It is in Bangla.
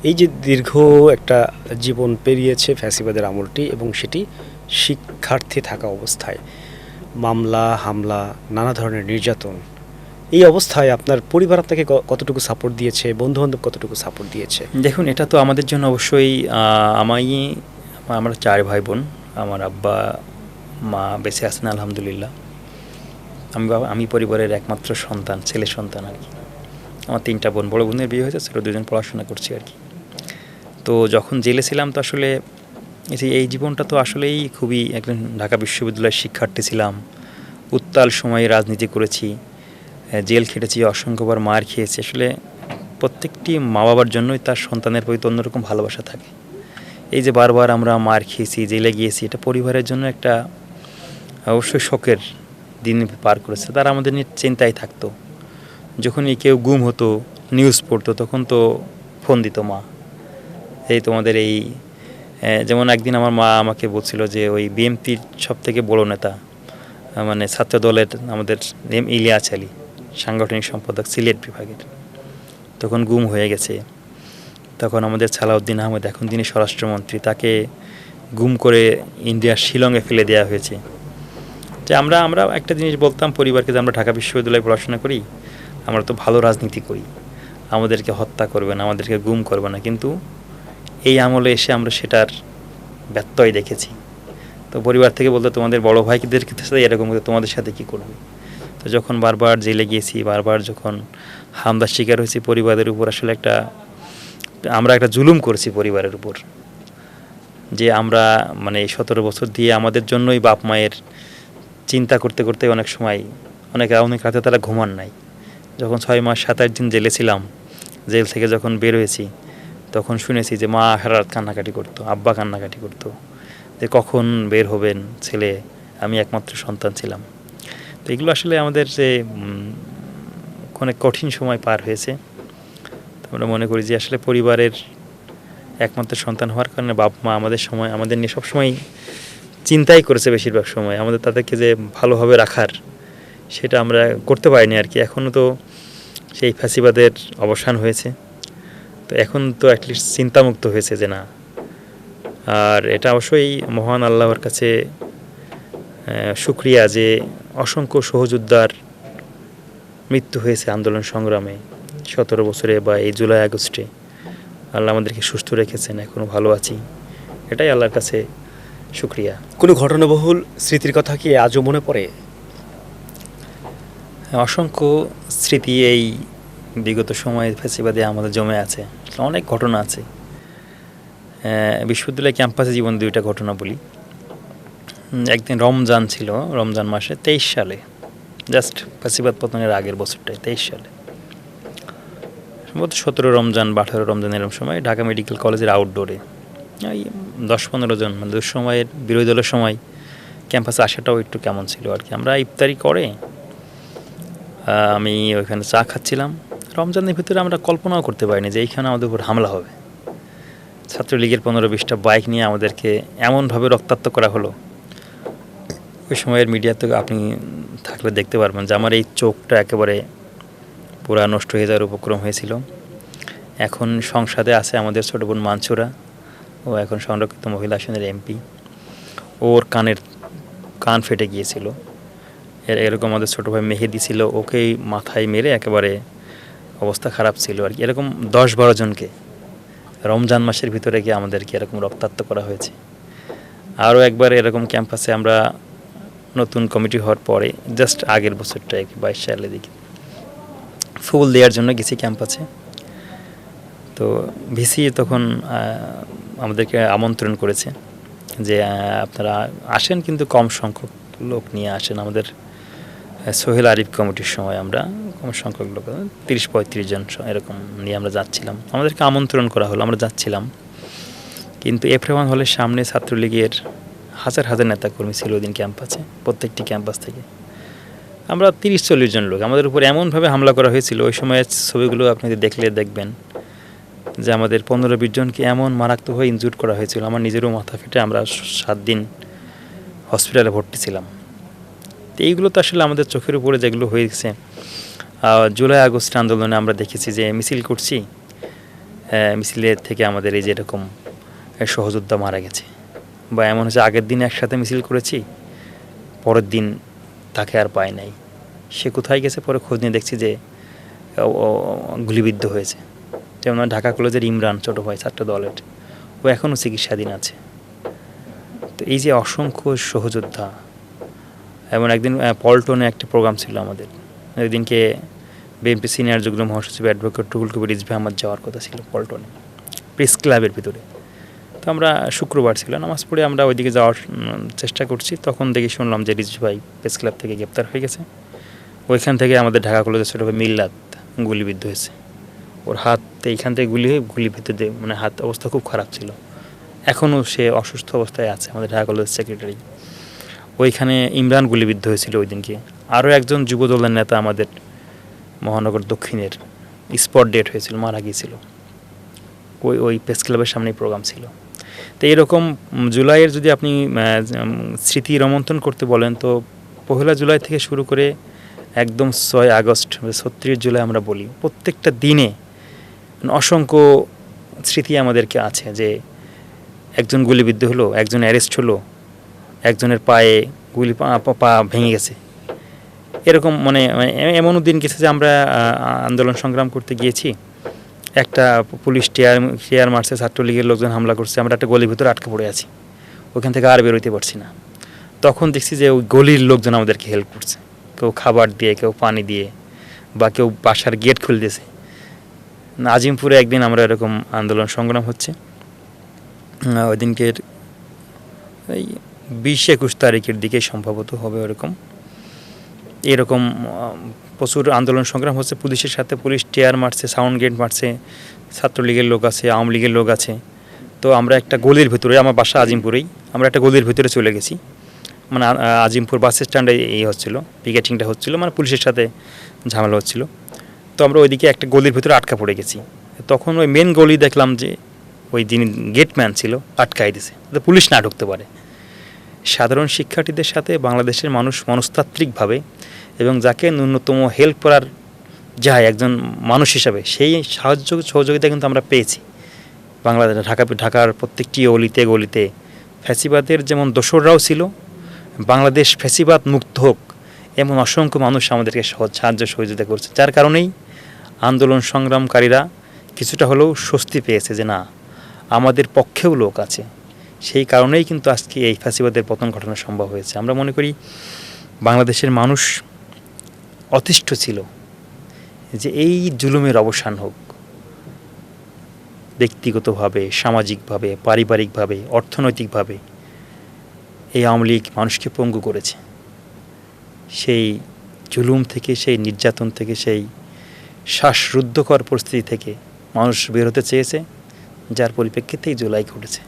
এই যে দীর্ঘ একটা জীবন পেরিয়েছে ফ্যাসিবাদের আমলটি, এবং সেটি শিক্ষার্থী থাকা অবস্থায় মামলা হামলা, নানা ধরনের নির্যাতন, এই অবস্থায় আপনার পরিবার আপনাকে কতটুকু সাপোর্ট দিয়েছে, বন্ধুবান্ধব কতটুকু সাপোর্ট দিয়েছে? দেখুন, এটা তো আমাদের জন্য অবশ্যই আমরা 4 ভাই বোন। আমার আব্বা মা বেঁচে আছেন আলহামদুলিল্লাহ। আমি পরিবারের একমাত্র সন্তান, ছেলে সন্তান আর কি। আমার 3টা বোন, বড় বোনের বিয়ে হয়েছে, ছোটো 2জন পড়াশোনা করছি আর কি। তো যখন জেলে ছিলাম তো আসলে এই জীবনটা তো আসলেই খুবই, একজন ঢাকা বিশ্ববিদ্যালয়ের শিক্ষার্থী ছিলাম, উত্তাল সময়ে রাজনীতি করেছি, জেল খেটেছি, অসংখ্যবার মার খেয়েছি। আসলে প্রত্যেকটি মা বাবার জন্যই তার সন্তানের প্রতি অন্যরকম ভালোবাসা থাকে। এই যে বারবার আমরা মার খেয়েছি, জেলে গিয়েছি, এটা পরিবারের জন্য একটা অবশ্যই শোকের দিন পার করেছে। তারা আমাদের নিয়ে চিন্তায় থাকতো। যখনই কেউ গুম হতো, নিউজ পড়তো, তখন তো ফোন দিত মা, এই তোমাদের এই যেমন একদিন আমার মা আমাকে বলছিল যে ওই বিএনপির সবথেকে বড় নেতা, মানে ছাত্র দলের আমাদের ইলিয়াস আলী, সাংগঠনিক সম্পাদক সিলেট বিভাগের, তখন গুম হয়ে গেছে। তখন আমাদের সালাউদ্দিন আহমেদ, এখন তিনি স্বরাষ্ট্রমন্ত্রী, তাকে গুম করে ইন্ডিয়ার শিলংয়ে ফেলে দেওয়া হয়েছে। যে আমরা একটা জিনিস বলতাম পরিবারকে, যে আমরা ঢাকা বিশ্ববিদ্যালয়ে পড়াশোনা করি, আমরা তো ভালো রাজনীতি করি, আমাদেরকে হত্যা করবে না, আমাদেরকে গুম করবে না। কিন্তু এই আমলে এসে আমরা সেটার ব্যত্যয় দেখেছি। তো পরিবার থেকে বলতো, তোমাদের বড় ভাইদের সাথে এরকম, তোমাদের সাথে কী করবে। তো যখন বারবার জেলে গিয়েছি, বারবার যখন হামলার শিকার হয়েছি পরিবারের উপর, আসলে আমরা একটা জুলুম করেছি পরিবারের উপর, যে আমরা মানে 17 বছর দিয়ে আমাদের জন্যই বাপ মায়ের চিন্তা করতে করতে অনেক সময় অনেক রাতে তারা ঘুমান নাই। যখন 6 মাস 27 দিন জেলে ছিলাম, জেল থেকে যখন বের হয়েছি, তখন শুনেছি যে মা সারা রাত কান্নাকাটি করতো, আব্বা কান্নাকাটি করতো, যে কখন বের হবেন ছেলে, আমি একমাত্র সন্তান ছিলাম। তো এগুলো আসলে আমাদের যে অনেক কঠিন সময় পার হয়েছে। আমরা মনে করি যে আসলে পরিবারের একমাত্র সন্তান হওয়ার কারণে বাপ মা আমাদের নিয়ে সবসময় চিন্তাই করেছে। বেশিরভাগ সময় আমাদের তাদেরকে যে ভালোভাবে রাখার, সেটা আমরা করতে পারিনি আর কি। এখনও তো সেই ফ্যাসিবাদের অবসান হয়েছে, তো এখন তো অ্যাটলিস্ট চিন্তামুক্ত হয়েছে যে না। আর এটা অবশ্যই মহান আল্লাহর কাছে শুকরিয়া যে অসংখ্য সহযোদ্ধার মৃত্যু হয়েছে আন্দোলন সংগ্রামে 17 বছরে, বা এই জুলাই আগস্টে। আল্লাহ আমাদেরকে সুস্থ রেখেছেন, এখনও ভালো আছি, এটাই আল্লাহর কাছে শুকরিয়া। কোনো ঘটনাবহুল স্মৃতির কথা কি আজও মনে পড়ে? অসংখ্য স্মৃতি এই বিগত সময়ে ফ্যাসিবাদে আমাদের জমে আছে, অনেক ঘটনা আছে। বিশ্ববিদ্যালয় ক্যাম্পাসে জীবন 2টা ঘটনা বলি। একদিন রমজান ছিল, রমজান মাসে 23 সালে, জাস্ট ফ্যাসিবাদ পতনের আগের বছরটায়, 23 সালে সম্ভবত 17 রমজান বা 18 রমজান, এরকম সময় ঢাকা মেডিকেল কলেজের আউটডোরে এই 10-15 জন, মানে দুঃসময়ের বিরোধী দলের সময় ক্যাম্পাসে আসাটাও একটু কেমন ছিল আর কি। আমরা ইফতারি করে আমি ওইখানে চা খাচ্ছিলাম। রমজানের ভিতরে আমরা কল্পনাও করতে পারিনি যে এইখানে আমাদের উপর হামলা হবে। ছাত্রলীগের 15-20টা বাইক নিয়ে আমাদেরকে এমনভাবে রক্তাক্ত করা হলো। ওই সময়ের মিডিয়াতে আপনি থাকলে দেখতে পারবেন যে আমার এই চোখটা একেবারে পুরা নষ্ট হয়ে যাওয়ার উপক্রম হয়েছিল। এখন সংসদে আছে আমাদের ছোটো বোন মানসুরা, ও এখন সংরক্ষিত মহিলা আসনের এমপি। ওর কান ফেটে গিয়েছিল। এরকম আমাদের ছোটো ভাই মেহেদি ছিল, ওকেই মাথায় মেরে একেবারে অবস্থা খারাপ ছিল আর কি। এরকম 10-12 জনকে রমজান মাসের ভিতরে গিয়ে আমাদেরকে এরকম রক্তাক্ত করা হয়েছে। আরও একবার এরকম ক্যাম্পাসে আমরা নতুন কমিটি হওয়ার পরে, জাস্ট আগের বছরটা 22 সালে দিকে ফুল দেওয়ার জন্য গেছি ক্যাম্পাসে। তো ভিসি তখন আমাদেরকে আমন্ত্রণ করেছে যে আপনারা আসেন, কিন্তু কম সংখ্যক লোক নিয়ে আসেন। আমাদের সোহেল আরিফ কমিটির সময় আমরা কম সংখ্যক লোক, 30-35 জন এরকম নিয়ে আমরা যাচ্ছিলাম। আমাদেরকে আমন্ত্রণ করা হলো, আমরা যাচ্ছিলাম। কিন্তু এফ-1 হলের সামনে ছাত্রলীগের হাজার হাজার নেতাকর্মী ছিল ওই দিন ক্যাম্পাসে, প্রত্যেকটি ক্যাম্পাস থেকে। আমরা 30-40 জন লোক, আমাদের উপর এমনভাবে হামলা করা হয়েছিল। ওই সময়ের ছবিগুলো আপনি দেখলে দেখবেন যে আমাদের 15-20 জনকে এমন মারাত্মকভাবে ইনজুর করা হয়েছিল। আমার নিজেরও মাথা ফেটে আমরা 7 দিন হসপিটালে ভর্তি ছিলাম। তো এইগুলো তো আসলে আমাদের চোখের উপরে যেগুলো হয়েছে। জুলাই আগস্ট আন্দোলনে আমরা দেখেছি যে মিছিল করছি, মিছিলের থেকে আমাদের এই যে এরকম সহযোদ্ধা মারা গেছে, বা এমন হচ্ছে আগের দিন একসাথে মিছিল করেছি, পরের দিন তাকে আর পাই নাই, সে কোথায় গেছে পরে খোঁজ নিয়ে দেখছি যে গুলিবিদ্ধ হয়েছে। যেমন ঢাকা কলেজের ইমরান, ছোটো ভাই ছাত্র দলের, ও এখনও চিকিৎসাধীন আছে। তো এই যে অসংখ্য সহযোদ্ধা, এবং একদিন পল্টনে একটা প্রোগ্রাম ছিল আমাদের, ওই দিনকে বিএনপি সিনিয়র যুগ্ম মহাসচিব অ্যাডভোকেট রুহুল কবির রিজভী আমার যাওয়ার কথা ছিল পল্টনে, প্রেস ক্লাবের ভিতরে। তো আমরা শুক্রবার ছিল, নামাজ পড়ে আমরা ওইদিকে যাওয়ার চেষ্টা করছি, তখন দেখে শুনলাম যে রিজভী ভাই প্রেস ক্লাব থেকে গ্রেপ্তার হয়ে গেছে। ওইখান থেকে আমাদের ঢাকা কলেজের ছোটো ভাই মিল্লাত গুলিবিদ্ধ হয়েছে, ওর হাত এইখান থেকে গুলি ভিতরে, মানে হাত অবস্থা খুব খারাপ ছিল, এখনও সে অসুস্থ অবস্থায় আছে, আমাদের ঢাকা কলেজের সেক্রেটারি। ওইখানে ইমরান গুলিবিদ্ধ হয়েছিল ওই দিনকে। আরও একজন যুবদলের নেতা আমাদের মহানগর দক্ষিণের স্পট ডেট হয়েছিল, মারা গিয়েছিল, ওই প্রেস ক্লাবের সামনেই প্রোগ্রাম ছিল। তো এরকম জুলাইয়ের যদি আপনি স্মৃতি রোমন্থন করতে বলেন, তো 1 জুলাই থেকে শুরু করে একদম 6 আগস্ট 36 জুলাই আমরা বলি, প্রত্যেকটা দিনে অসংখ্য স্মৃতি আমাদেরকে আছে, যে একজন গুলিবিদ্ধ হলো, একজন অ্যারেস্ট হলো, একজনের পায়ে পা ভেঙে গেছে। এরকম মানে এমনও দিন গেছে যে আমরা আন্দোলন সংগ্রাম করতে গিয়েছি, একটা পুলিশ টিয়ার মারছে, ছাত্রলীগের লোকজন হামলা করছে, আমরা একটা গলির ভিতরে আটকে পড়ে আছি, ওখান থেকে আর বেরোতে পারছি না। তখন দেখছি যে ওই গলির লোকজন আমাদেরকে হেল্প করছে, কেউ খাবার দিয়ে, কেউ পানি দিয়ে, বা কেউ বাসার গেট খুলে দিয়েছে। আজিমপুরে একদিন আমরা এরকম আন্দোলন সংগ্রাম হচ্ছে, ওই দিনকের এই 20-21 তারিখের দিকে সম্ভবত হবে, এরকম প্রচুর আন্দোলন সংগ্রাম হচ্ছে, পুলিশের সাথে পুলিশ টিয়ার মারছে, সাউন্ড গেট মারছে, ছাত্রলীগের লোক আছে, আওয়ামী লীগের লোক আছে। তো আমরা একটা গলির ভিতরে, আমার বাসা আজিমপুরেই, আমরা একটা গলির ভিতরে চলে গেছি, মানে আজিমপুর বাস স্ট্যান্ডে এই হচ্ছিলো, পিকেটিংটা হচ্ছিলো, মানে পুলিশের সাথে ঝামেলা হচ্ছিলো। তো আমরা ওইদিকে একটা গলির ভিতরে আটকা পড়ে গেছি। তখন ওই মেন গলি দেখলাম যে ওই যিনি গেটম্যান ছিল আটকাই দিছে, যাতে পুলিশ না ঢুকতে পারে। সাধারণ শিক্ষার্থীদের সাথে বাংলাদেশের মানুষ মনস্তাত্ত্বিকভাবে, এবং যাকে ন্যূনতম হেল্প করার যায় একজন মানুষ হিসাবে, সেই সহযোগিতা কিন্তু আমরা পেয়েছি। বাংলাদেশ ঢাকার প্রত্যেকটি অলিতে গলিতে ফ্যাসিবাদের যেমন দোসররাও ছিল, বাংলাদেশ ফ্যাসিবাদ মুক্ত হোক এমন অসংখ্য মানুষ আমাদেরকে সাহায্য সহযোগিতা করছে, যার কারণেই আন্দোলন সংগ্রামকারীরা কিছুটা হলেও স্বস্তি পেয়েছে যে না, আমাদের পক্ষেও লোক আছে। সেই কারণেই কিন্তু আজকে এই ফ্যাসিবাদের পতন ঘটানো সম্ভব হয়েছে। আমরা মনে করি বাংলাদেশের মানুষ অতিষ্ঠ ছিল যে এই জুলুমের অবসান হোক, ব্যক্তিগতভাবে, সামাজিকভাবে, পারিবারিকভাবে, অর্থনৈতিকভাবে এই আওয়ামী লীগ মানুষকে পঙ্গু করেছে। সেই জুলুম থেকে, সেই নির্যাতন থেকে, সেই শ্বাসরুদ্ধকর পরিস্থিতি থেকে মানুষ বের হতে চেয়েছে, যার পরিপ্রেক্ষিতেই জুলাই ঘটেছে।